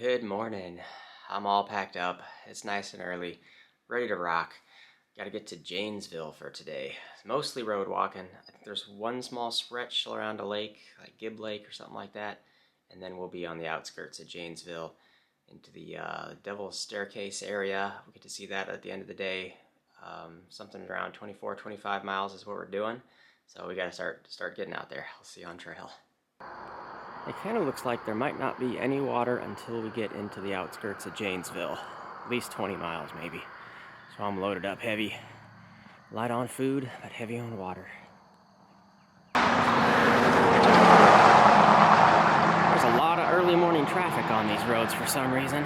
Good morning. I'm all packed up. It's nice and early, ready to rock. Got to get to Janesville for today. It's mostly road walking. I think there's one small stretch around a lake, like Gibbs Lake or something like that, and then we'll be on the outskirts of Janesville into the Devil's Staircase area. We get to see that at the end of the day. Something around 24, 25 miles is what we're doing. So we got to start getting out there. I'll see you on trail. It kind of looks like there might not be any water until we get into the outskirts of Janesville. At least 20 miles maybe. So I'm loaded up heavy. Light on food, but heavy on water. There's a lot of early morning traffic on these roads for some reason.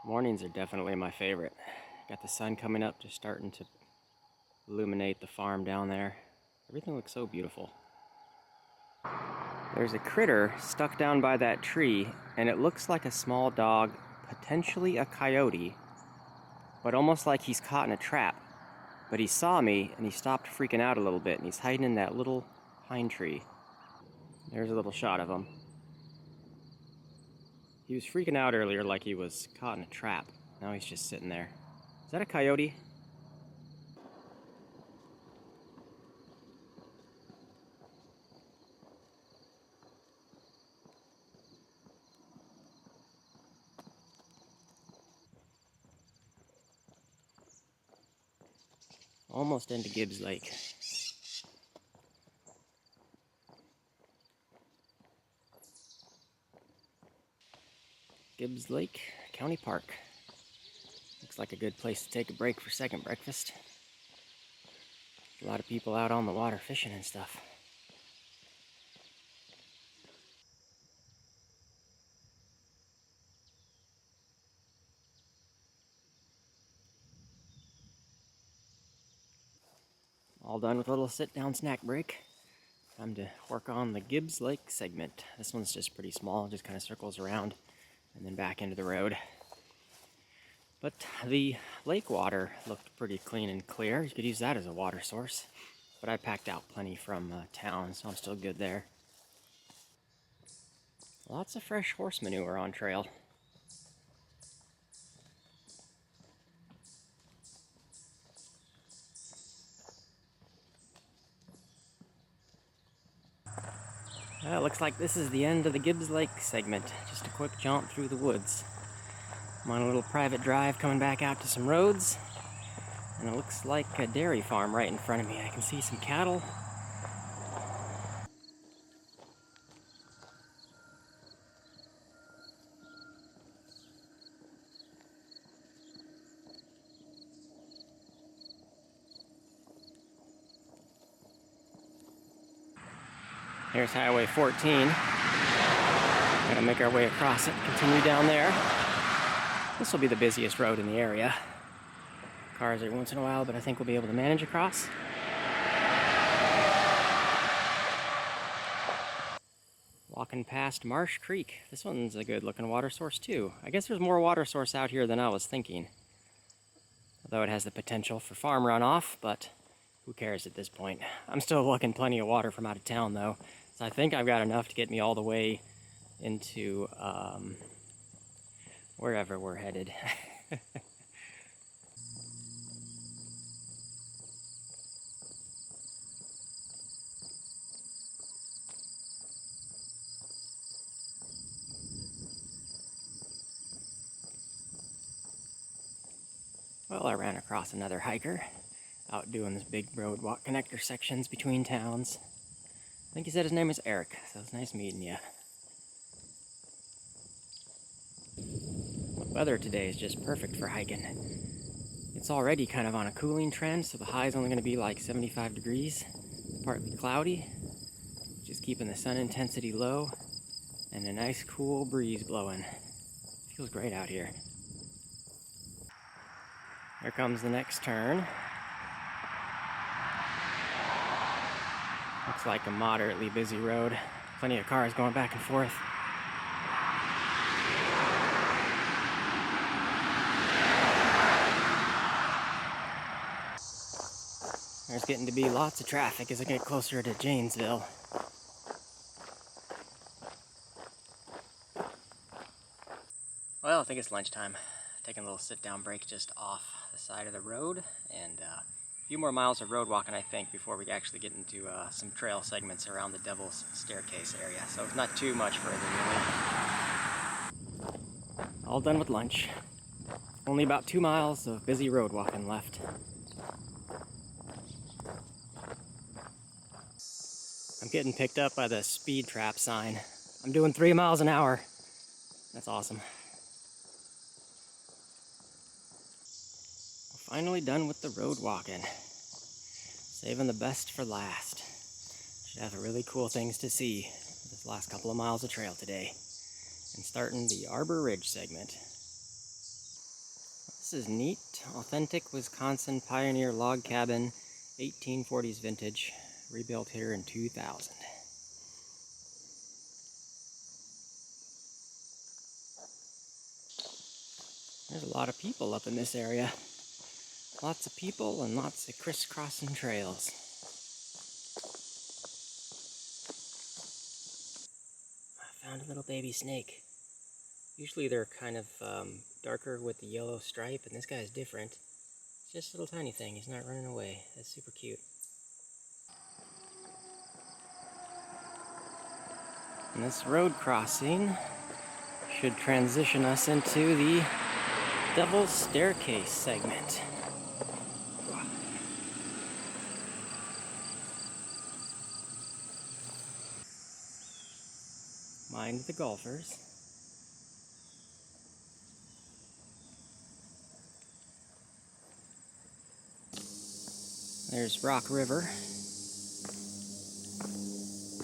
Mornings are definitely my favorite. Got the sun coming up, just starting to illuminate the farm down there. Everything looks so beautiful. There's a critter stuck down by that tree, and it looks like a small dog, potentially a coyote, but almost like he's caught in a trap. But he saw me, and he stopped freaking out a little bit, and he's hiding in that little pine tree. There's a little shot of him. He was freaking out earlier like he was caught in a trap. Now he's just sitting there. Is that a coyote? Almost into Gibbs Lake. Gibbs Lake County Park. Looks like a good place to take a break for second breakfast. A lot of people out on the water fishing and stuff. All done with a little sit-down snack break. Time to work on the Gibbs Lake segment. This one's just pretty small, just kind of circles around and then back into the road. But the lake water looked pretty clean and clear. You could use that as a water source. But I packed out plenty from town, so I'm still good there. Lots of fresh horse manure on trail. Well, it looks like this is the end of the Gibbs Lake segment. Just a quick jaunt through the woods. I'm on a little private drive coming back out to some roads. And it looks like a dairy farm right in front of me. I can see some cattle. Here's Highway 14. Gotta make our way across it, continue down there. This will be the busiest road in the area. Cars every once in a while, but I think we'll be able to manage across. Walking past Marsh Creek. This one's a good looking water source too. I guess there's more water source out here than I was thinking. Although it has the potential for farm runoff, but who cares at this point? I'm still looking plenty of water from out of town though. So I think I've got enough to get me all the way into wherever we're headed. Well, I ran across another hiker out doing this big road walk connector sections between towns. I think he said his name is Eric, so it's nice meeting you. The weather today is just perfect for hiking. It's already kind of on a cooling trend, so the high is only going to be like 75 degrees, partly cloudy, just keeping the sun intensity low, and a nice cool breeze blowing. Feels great out here. Here comes the next turn. Looks like a moderately busy road. Plenty of cars going back and forth. There's getting to be lots of traffic as I get closer to Janesville. Well, I think it's lunchtime. Taking a little sit-down break just off the side of the road, and a few more miles of road walking, I think, before we actually get into some trail segments around the Devil's Staircase area. So it's not too much further, really. All done with lunch. Only about 2 miles of busy road walking left. I'm getting picked up by the speed trap sign. I'm doing 3 miles an hour. That's awesome. We're finally done with the road walking. Saving the best for last. Should have really cool things to see this last couple of miles of trail today. And starting the Arbor Ridge segment. This is neat. Authentic Wisconsin Pioneer log cabin, 1840s vintage. Rebuilt here in 2000. There's a lot of people up in this area. Lots of people and lots of crisscrossing trails. I found a little baby snake. Usually they're kind of darker with the yellow stripe, and this guy's different. It's just a little tiny thing. He's not running away. That's super cute. And this road crossing should transition us into the Devil's Staircase segment. Mind the golfers. There's Rock River.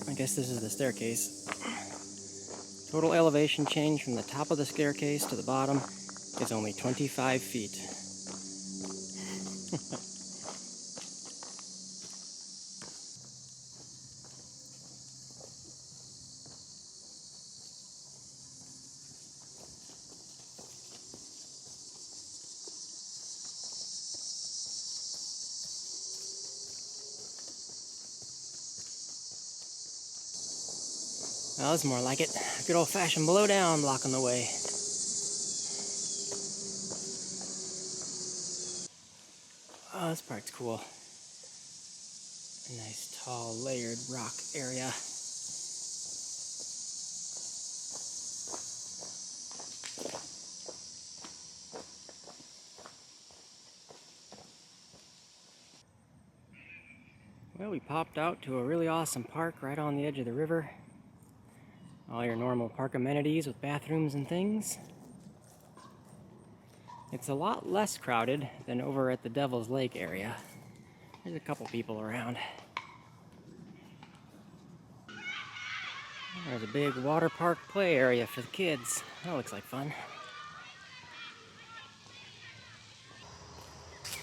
I guess this is the staircase. Total elevation change from the top of the staircase to the bottom is only 25 feet. Well, it's more like it. Good old-fashioned blow-down blocking the way. Oh, this part's cool. A nice, tall, layered rock area. Well, we popped out to a really awesome park right on the edge of the river. All your normal park amenities with bathrooms and things. It's a lot less crowded than over at the Devil's Lake area. There's a couple people around. There's a big water park play area for the kids. That looks like fun.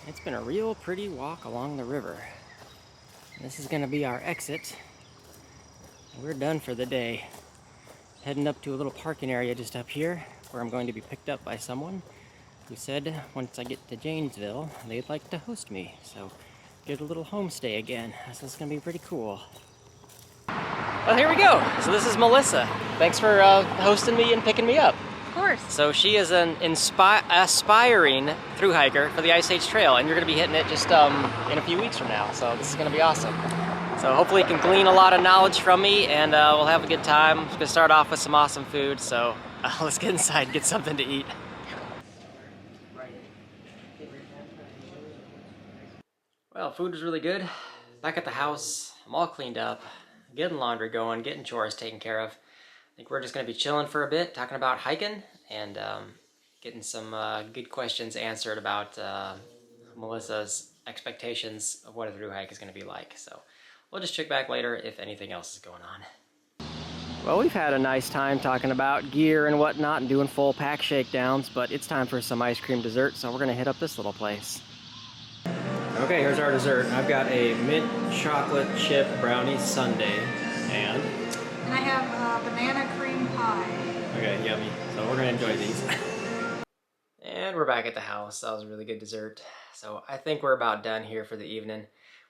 It's been a real pretty walk along the river. This is going to be our exit. We're done for the day. Heading up to a little parking area just up here where I'm going to be picked up by someone who said once I get to Janesville they'd like to host me. So get a little homestay again. This is going to be pretty cool. Well, here we go. So this is Melissa. Thanks for hosting me and picking me up. Of course. So she is an aspiring thru hiker for the Ice Age Trail, and you're going to be hitting it just in a few weeks from now. So this is going to be awesome. So hopefully you can glean a lot of knowledge from me, and we'll have a good time. We're going to start off with some awesome food, so let's get inside and get something to eat. Well, food was really good. Back at the house, I'm all cleaned up, getting laundry going, getting chores taken care of. I think we're just going to be chilling for a bit, talking about hiking, and getting some good questions answered about Melissa's expectations of what a thru hike is going to be like. So we'll just check back later if anything else is going on. Well, we've had a nice time talking about gear and whatnot and doing full pack shakedowns, but it's time for some ice cream dessert, so we're going to hit up this little place. Okay, here's our dessert. I've got a mint chocolate chip brownie sundae, and I have banana cream pie. Okay, yummy. So we're gonna enjoy these. And we're back at the house. That was a really good dessert. So I think we're about done here for the evening.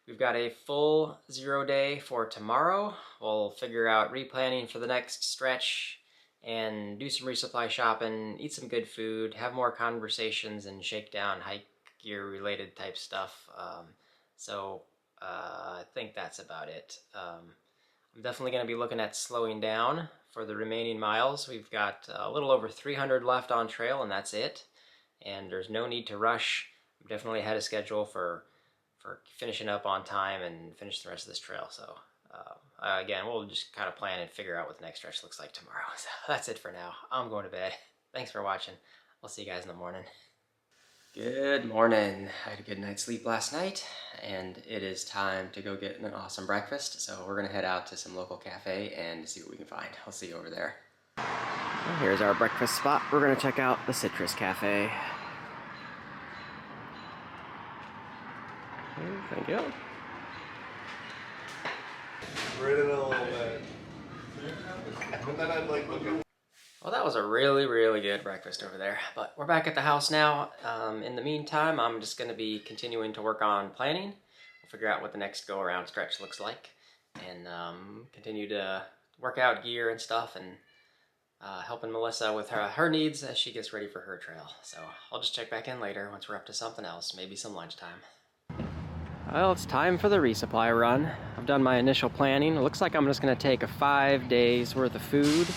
We've got a full 0 day for tomorrow. We'll figure out replanning for the next stretch and do some resupply shopping, eat some good food, have more conversations and shakedown hike gear related type stuff. I think that's about it. I'm definitely going to be looking at slowing down for the remaining miles. We've got a little over 300 left on trail and that's it. And there's no need to rush. I'm definitely ahead of schedule for finishing up on time and finish the rest of this trail. So again, we'll just kind of plan and figure out what the next stretch looks like tomorrow. So that's it for now. I'm going to bed. Thanks for watching. I'll see you guys in the morning. Good morning. I had a good night's sleep last night, and it is time to go get an awesome breakfast. So we're gonna head out to some local cafe and see what we can find. I'll see you over there. Well, here's our breakfast spot. We're gonna check out the Citrus Cafe. Thank you. Read it a little bit. And then I'd like look at. Well, that was a really, really good breakfast over there. But we're back at the house now. In the meantime, I'm just going to be continuing to work on planning. We'll figure out what the next go-around stretch looks like. And continue to work out gear and stuff and helping Melissa with her needs as she gets ready for her trail. So I'll just check back in later once we're up to something else, maybe some lunchtime. Well, it's time for the resupply run. I've done my initial planning. It looks like I'm just going to take 5 days worth of food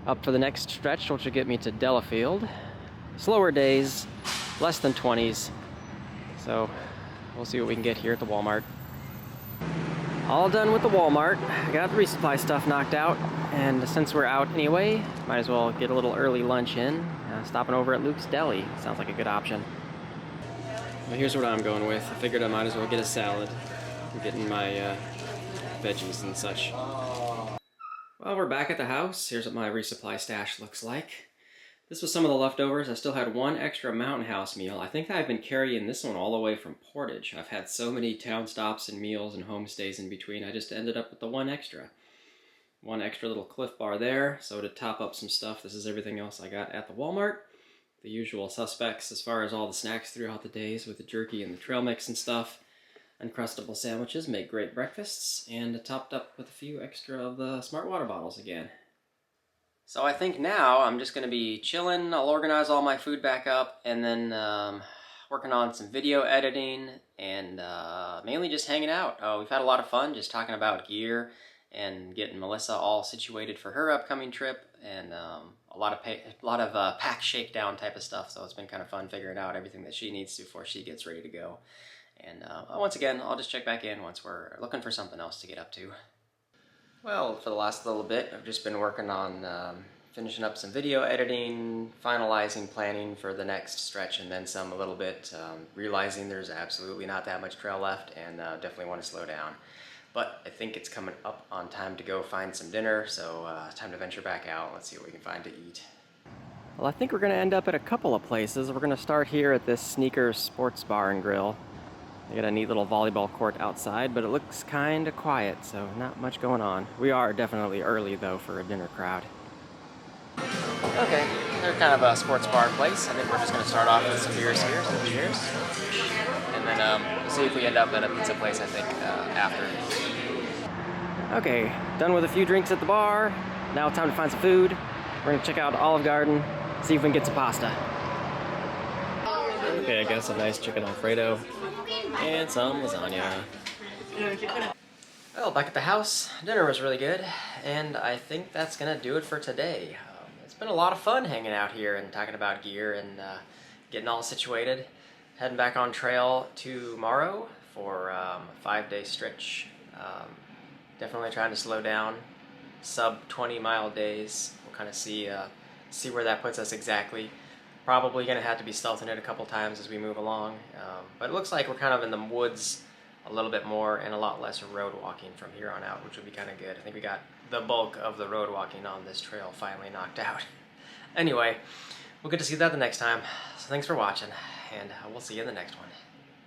up for the next stretch, which will get me to Delafield. Slower days, less than 20s. So we'll see what we can get here at the Walmart. All done with the Walmart. I got the resupply stuff knocked out, and since we're out anyway, might as well get a little early lunch in. Stopping over at Luke's Deli. Sounds like a good option. Well, here's what I'm going with. I figured I might as well get a salad. I'm getting my veggies and such. Well, we're back at the house. Here's what my resupply stash looks like. This was some of the leftovers. I still had one extra Mountain House meal. I think I've been carrying this one all the way from Portage. I've had so many town stops and meals and homestays in between. I just ended up with the one extra. One extra little Cliff Bar there. So to top up some stuff, this is everything else I got at the Walmart. The usual suspects as far as all the snacks throughout the days with the jerky and the trail mix and stuff. Uncrustable sandwiches make great breakfasts, and topped up with a few extra of the Smart Water bottles again. So I think now I'm just going to be chilling. I'll organize all my food back up, and then working on some video editing, and mainly just hanging out. We've had a lot of fun just talking about gear and getting Melissa all situated for her upcoming trip, and a lot of pack shakedown type of stuff. So it's been kind of fun figuring out everything that she needs to before she gets ready to go. And once again, I'll just check back in once we're looking for something else to get up to. Well, for the last little bit, I've just been working on finishing up some video editing, finalizing planning for the next stretch, and then some a little bit, realizing there's absolutely not that much trail left, and definitely want to slow down. But I think it's coming up on time to go find some dinner, so time to venture back out. Let's see what we can find to eat. Well, I think we're going to end up at a couple of places. We're going to start here at this Sneakers Sports Bar and Grill. They got a neat little volleyball court outside, but it looks kind of quiet, so not much going on. We are definitely early, though, for a dinner crowd. Okay, they're kind of a sports bar place. I think we're just going to start off with some beers here, so cheers. And then we'll see if we end up at a pizza place, I think, after. Okay, done with a few drinks at the bar. Now time to find some food. We're going to check out Olive Garden, see if we can get some pasta. Okay, I got some nice chicken Alfredo and some lasagna. Well, back at the house, dinner was really good, and I think that's gonna do it for today. It's been a lot of fun hanging out here and talking about gear and getting all situated. Heading back on trail tomorrow for a 5-day stretch. Definitely trying to slow down, sub 20-mile days. We'll kind of see where that puts us exactly. Probably going to have to be stealthing it a couple times as we move along, but it looks like we're kind of in the woods a little bit more and a lot less road walking from here on out, which would be kind of good. I think we got the bulk of the road walking on this trail finally knocked out. Anyway, we'll get to see that the next time, so thanks for watching, and we'll see you in the next one.